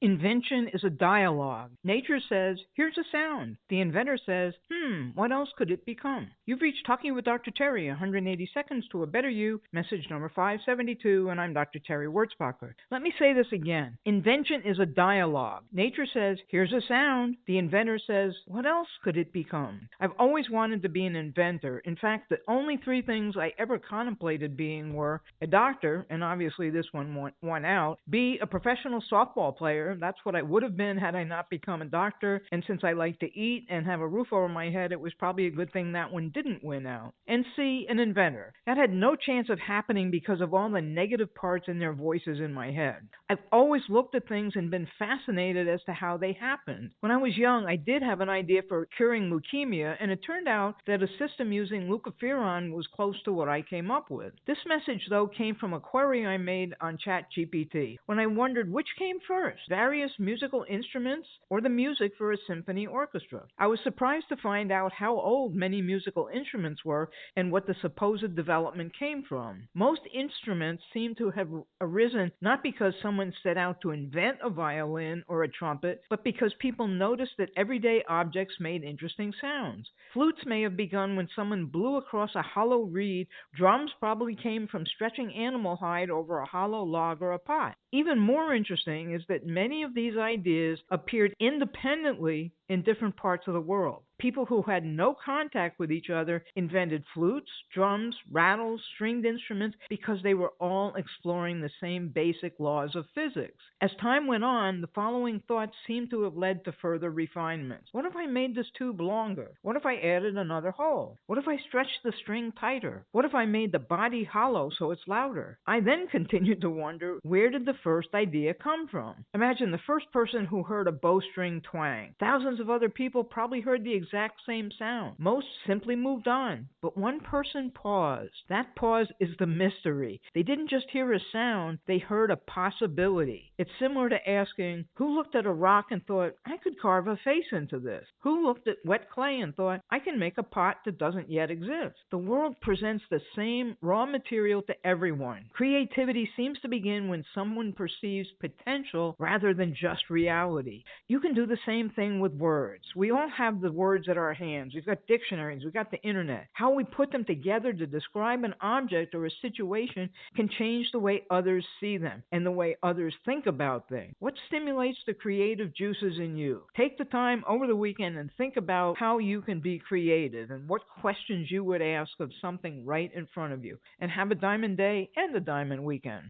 Invention is a dialogue. Nature says, here's a sound. The inventor says, what else could it become? You've reached Talking with Dr. Terry, 180 seconds to a better you, message number 572, and I'm Dr. Terry Wurzbacher. Let me say this again. Invention is a dialogue. Nature says, here's a sound. The inventor says, what else could it become? I've always wanted to be an inventor. In fact, the only three things I ever contemplated being were a doctor, and obviously this one won out, B, a professional softball player. That's what I would have been had I not become a doctor. And since I like to eat and have a roof over my head, it was probably a good thing that one didn't win out. And C, an inventor. That had no chance of happening because of all the negative parts in their voices in my head. I've always looked at things and been fascinated as to how they happened. When I was young, I did have an idea for curing leukemia, and it turned out that a system using leucoferrin was close to what I came up with. This message, though, came from a query I made on ChatGPT when I wondered which came first, various musical instruments or the music for a symphony orchestra. I was surprised to find out how old many musical instruments were and what the supposed development came from. Most instruments seem to have arisen not because someone set out to invent a violin or a trumpet, but because people noticed that everyday objects made interesting sounds. Flutes may have begun when someone blew across a hollow reed. Drums probably came from stretching animal hide over a hollow log or a pot. Even more interesting is that many of these ideas appeared independently in different parts of the world. People who had no contact with each other invented flutes, drums, rattles, stringed instruments because they were all exploring the same basic laws of physics. As time went on, the following thoughts seemed to have led to further refinements. What if I made this tube longer? What if I added another hole? What if I stretched the string tighter? What if I made the body hollow so it's louder? I then continued to wonder, where did the first idea come from? Imagine the first person who heard a bowstring twang. Thousands of other people probably heard the exact same sound. Most simply moved on, but one person paused. That pause is the mystery. They didn't just hear a sound, they heard a possibility. It's similar to asking, who looked at a rock and thought, I could carve a face into this? Who looked at wet clay and thought, I can make a pot that doesn't yet exist? The world presents the same raw material to everyone. Creativity seems to begin when someone perceives potential rather than just reality. You can do the same thing with words. We all have the words at our hands. We've got dictionaries. We've got the internet. How we put them together to describe an object or a situation can change the way others see them and the way others think about things. What stimulates the creative juices in you? Take the time over the weekend and think about how you can be creative and what questions you would ask of something right in front of you. And have a diamond day and a diamond weekend.